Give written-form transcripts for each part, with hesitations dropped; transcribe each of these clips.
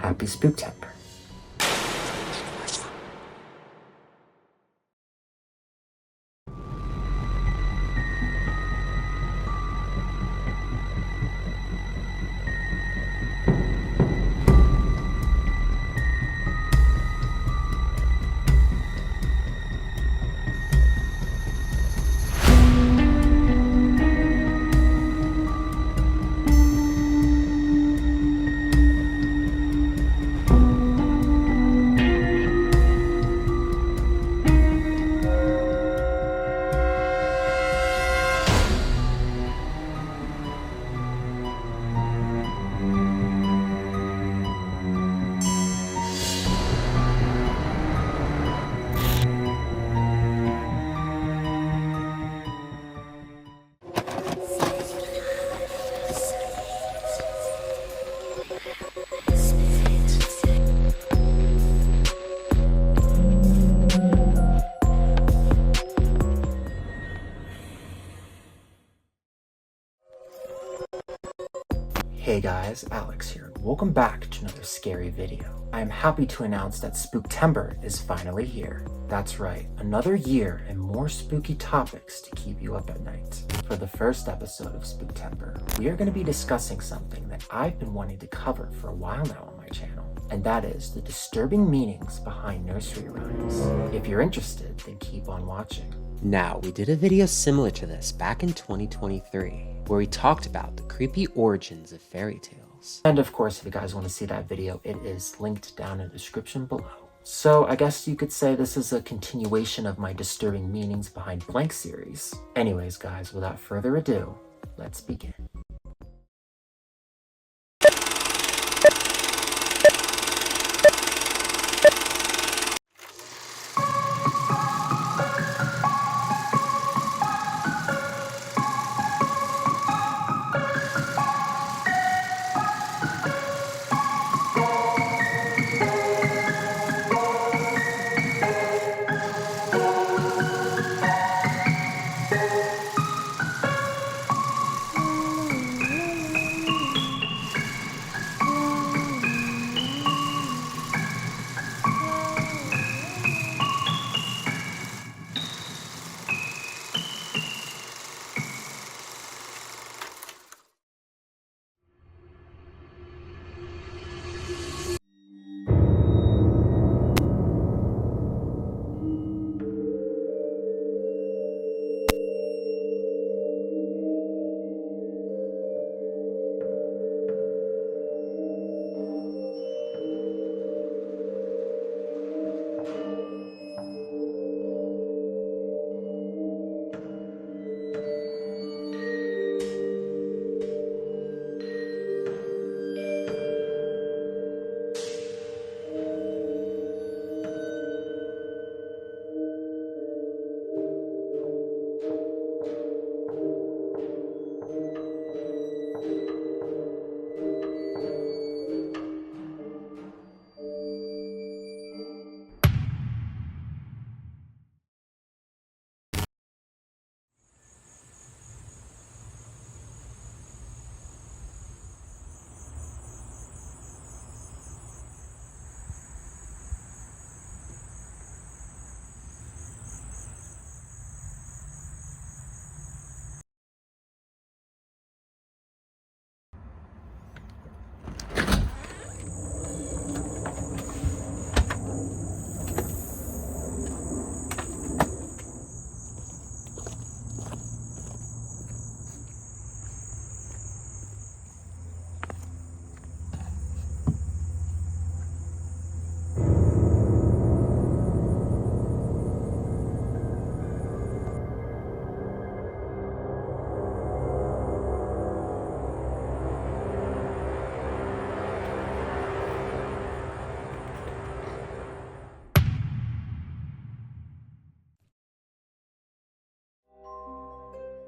Happy Spooktember. Hey guys, Alex here. Welcome back to another scary video. I am happy to announce that Spooktember is finally here. That's right, another year and more spooky topics to keep you up at night. For the first episode of Spooktember, we are going to be discussing something that I've been wanting to cover for a while now on my channel, and that is the disturbing meanings behind nursery rhymes. If you're interested, then keep on watching. Now, we did a video similar to this back in 2023, where we talked about the creepy origins of fairy tales. And of course, if you guys want to see that video, it is linked down in the description below. So I guess you could say this is a continuation of my disturbing meanings behind blank series. Anyways guys, without further ado, let's begin.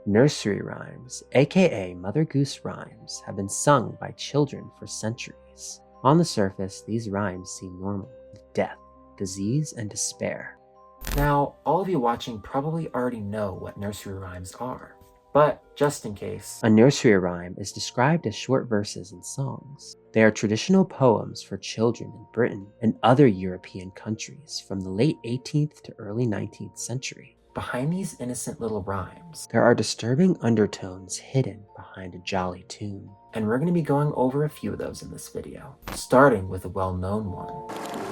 Nursery rhymes, aka Mother Goose rhymes, have been sung by children for centuries. On the surface, these rhymes seem normal, with death, disease, and despair. Now, all of you watching probably already know what nursery rhymes are. But just in case, a nursery rhyme is described as short verses and songs. They are traditional poems for children in Britain and other European countries from the late 18th to early 19th century. Behind these innocent little rhymes, there are disturbing undertones hidden behind a jolly tune. And we're going to be going over a few of those in this video, starting with a well-known one.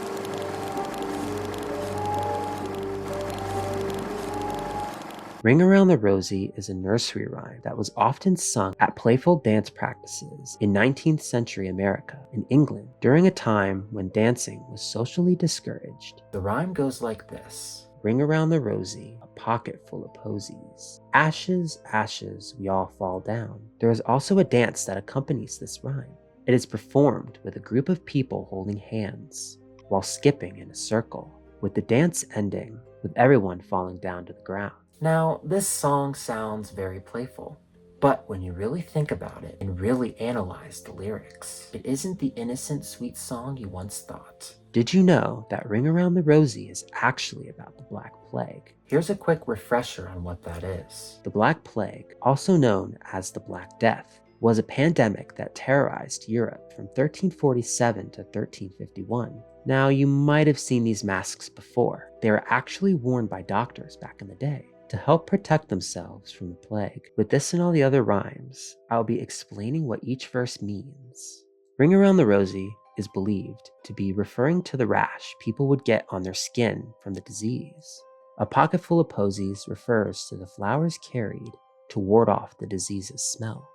Ring Around the Rosie is a nursery rhyme that was often sung at playful dance practices in 19th century America and England during a time when dancing was socially discouraged. The rhyme goes like this. Ring around the rosy, a pocket full of posies. Ashes, ashes, we all fall down. There is also a dance that accompanies this rhyme. It is performed with a group of people holding hands while skipping in a circle, with the dance ending with everyone falling down to the ground. Now, this song sounds very playful, but when you really think about it and really analyze the lyrics, it isn't the innocent, sweet song you once thought. Did you know that Ring Around the Rosie is actually about the Black Plague? Here's a quick refresher on what that is. The Black Plague, also known as the Black Death, was a pandemic that terrorized Europe from 1347 to 1351. Now, you might have seen these masks before. They were actually worn by doctors back in the day to help protect themselves from the plague. With this and all the other rhymes, I'll be explaining what each verse means. Ring Around the Rosie is believed to be referring to the rash people would get on their skin from the disease. A pocket full of posies refers to the flowers carried to ward off the disease's smell.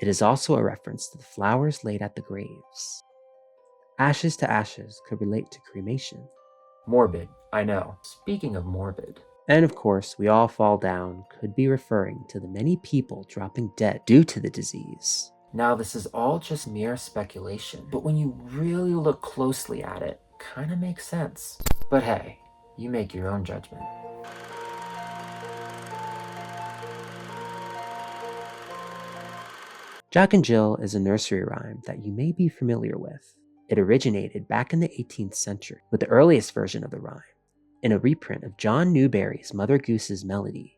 It is also a reference to the flowers laid at the graves. Ashes to ashes could relate to cremation. Morbid, I know. Speaking of morbid. And of course, we all fall down could be referring to the many people dropping dead due to the disease. Now, this is all just mere speculation, but when you really look closely at it, kind of makes sense. But hey, you make your own judgment. Jack and Jill is a nursery rhyme that you may be familiar with. It originated back in the 18th century with the earliest version of the rhyme in a reprint of John Newbery's Mother Goose's Melody.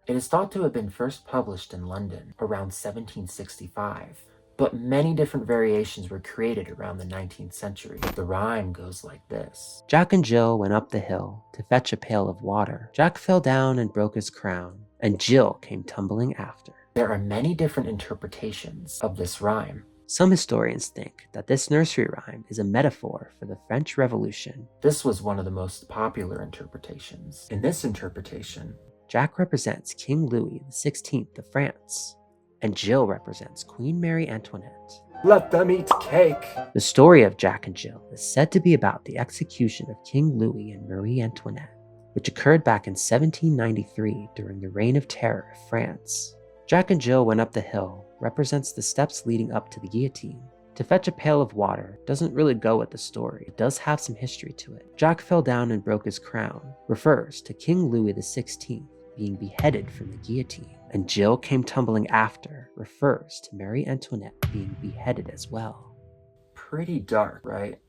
It is thought to have been first published in London around 1765, but many different variations were created around the 19th century. The rhyme goes like this. Jack and Jill went up the hill to fetch a pail of water. Jack fell down and broke his crown, and Jill came tumbling after. There are many different interpretations of this rhyme. Some historians think that this nursery rhyme is a metaphor for the French Revolution. This was one of the most popular interpretations. In this interpretation, Jack represents King Louis XVI of France, and Jill represents Queen Marie Antoinette. Let them eat cake! The story of Jack and Jill is said to be about the execution of King Louis and Marie Antoinette, which occurred back in 1793 during the Reign of Terror of France. Jack and Jill went up the hill represents the steps leading up to the guillotine. To fetch a pail of water doesn't really go with the story. It does have some history to it. Jack fell down and broke his crown refers to King Louis XVI being beheaded from the guillotine. And Jill came tumbling after refers to Marie Antoinette being beheaded as well. Pretty dark, right?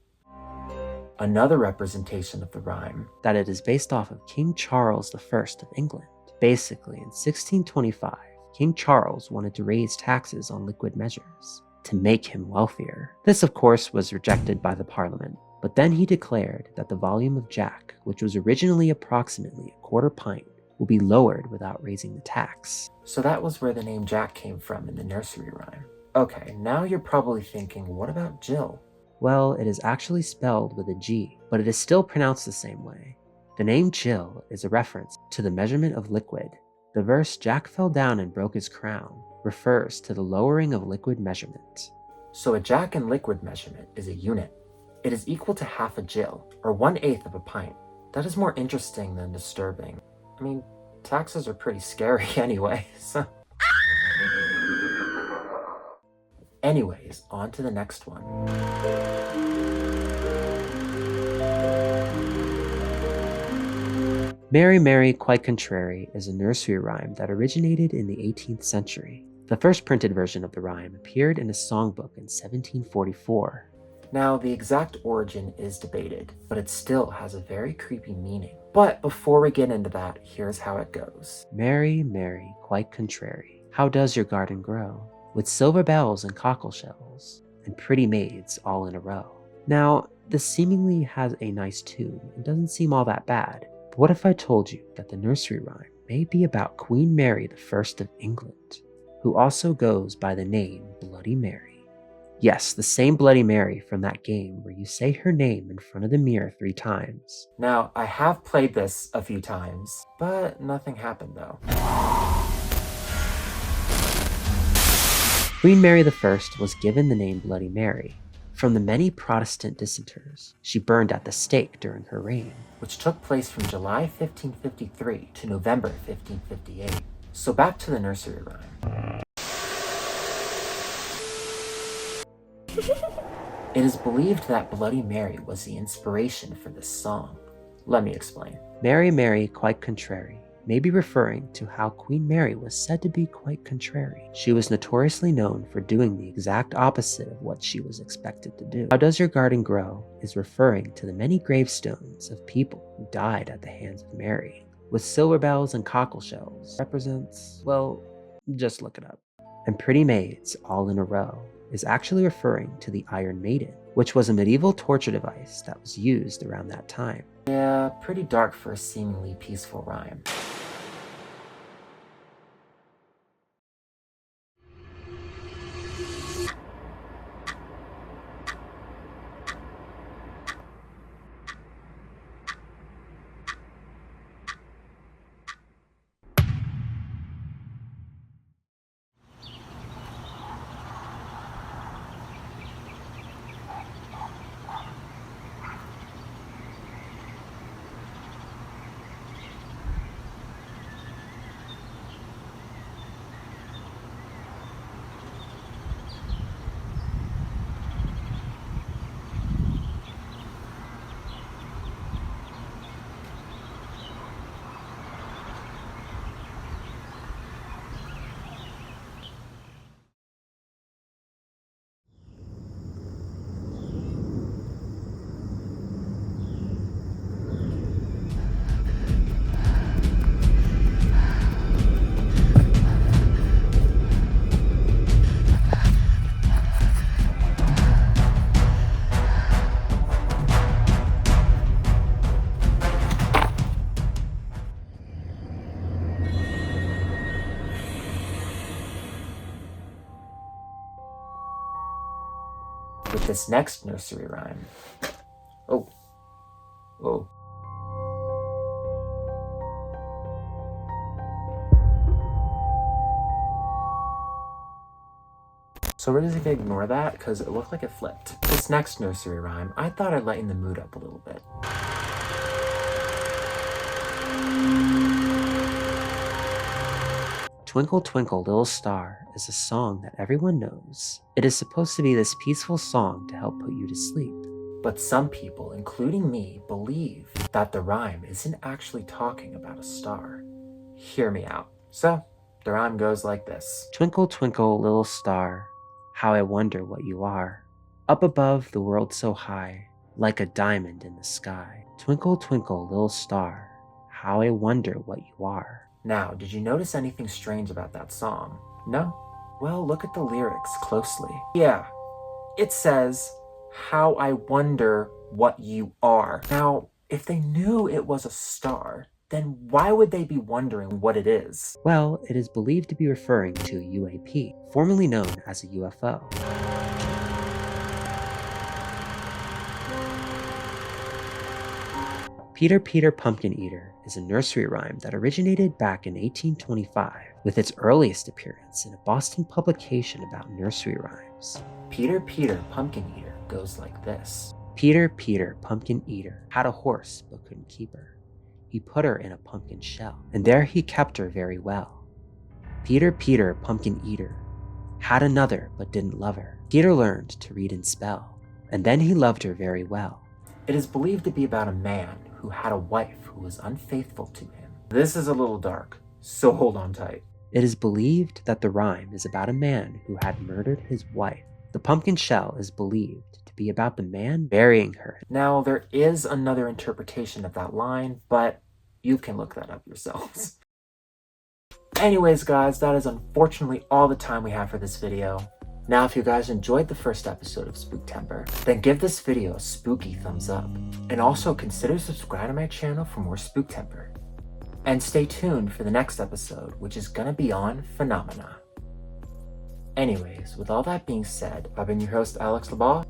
Another representation of the rhyme that it is based off of King Charles I of England. Basically, in 1625, King Charles wanted to raise taxes on liquid measures to make him wealthier. This, of course, was rejected by the Parliament, but then he declared that the volume of Jack, which was originally approximately a quarter pint, will be lowered without raising the tax. So that was where the name Jack came from in the nursery rhyme. Okay, now you're probably thinking, what about Jill? Well, it is actually spelled with a G, but it is still pronounced the same way. The name Jill is a reference to the measurement of liquid. The verse Jack fell down and broke his crown refers to the lowering of liquid measurement. So a Jack in liquid measurement is a unit. It is equal to half a Jill, or 1/8 of a pint. That is more interesting than disturbing. I mean, taxes are pretty scary anyway, so... Anyways, on to the next one. Mary, Mary, Quite Contrary is a nursery rhyme that originated in the 18th century. The first printed version of the rhyme appeared in a songbook in 1744. Now, the exact origin is debated, but it still has a very creepy meaning. But before we get into that, here's how it goes. Mary, Mary, quite contrary, How does your garden grow? With silver bells and cockle shells, and pretty maids all in a row. Now, this seemingly has a nice tune and doesn't seem all that bad. But what if I told you that the nursery rhyme may be about Queen Mary I of England, who also goes by the name Bloody Mary? Yes, the same Bloody Mary from that game where you say her name in front of the mirror 3 times. Now, I have played this a few times, but nothing happened though. Queen Mary I was given the name Bloody Mary from the many Protestant dissenters she burned at the stake during her reign, which took place from July 1553 to November 1558. So back to the nursery rhyme. It is believed that Bloody Mary was the inspiration for this song. Let me explain. Mary, Mary, quite contrary may be referring to how Queen Mary was said to be quite contrary. She was notoriously known for doing the exact opposite of what she was expected to do. How does your garden grow is referring to the many gravestones of people who died at the hands of Mary. With silver bells and cockle shells represents, well, just look it up. And pretty maids all in a row is actually referring to the Iron Maiden, which was a medieval torture device that was used around that time. Yeah, pretty dark for a seemingly peaceful rhyme. With this next nursery rhyme. Oh. Whoa. So we're just gonna ignore that because it looked like it flipped. This next nursery rhyme, I thought I'd lighten the mood up a little bit. Twinkle, Twinkle, Little Star is a song that everyone knows. It is supposed to be this peaceful song to help put you to sleep. But some people, including me, believe that the rhyme isn't actually talking about a star. Hear me out. So, the rhyme goes like this. Twinkle, twinkle, little star, how I wonder what you are. Up above the world so high, like a diamond in the sky. Twinkle, twinkle, little star, how I wonder what you are. Now, did you notice anything strange about that song? No? Well, look at the lyrics closely. Yeah, it says, how I wonder what you are. Now, if they knew it was a star, then why would they be wondering what it is? Well, it is believed to be referring to UAP, formerly known as a UFO. Peter, Peter, Pumpkin Eater is a nursery rhyme that originated back in 1825, with its earliest appearance in a Boston publication about nursery rhymes. Peter, Peter, Pumpkin Eater goes like this. Peter, Peter, Pumpkin Eater, had a horse but couldn't keep her. He put her in a pumpkin shell, and there he kept her very well. Peter, Peter, Pumpkin Eater, had another but didn't love her. Peter learned to read and spell, and then he loved her very well. It is believed to be about a man who had a wife who was unfaithful to him. This is a little dark, so hold on tight. It is believed that the rhyme is about a man who had murdered his wife. The pumpkin shell is believed to be about the man burying her. Now, there is another interpretation of that line, but you can look that up yourselves. Anyways guys, that is unfortunately all the time we have for this video. Now if you guys enjoyed the first episode of Spooktember, then give this video a spooky thumbs up. And also consider subscribing to my channel for more Spooktember. And stay tuned for the next episode, which is gonna be on Phenomena. Anyways, with all that being said, I've been your host Alex LaBaw.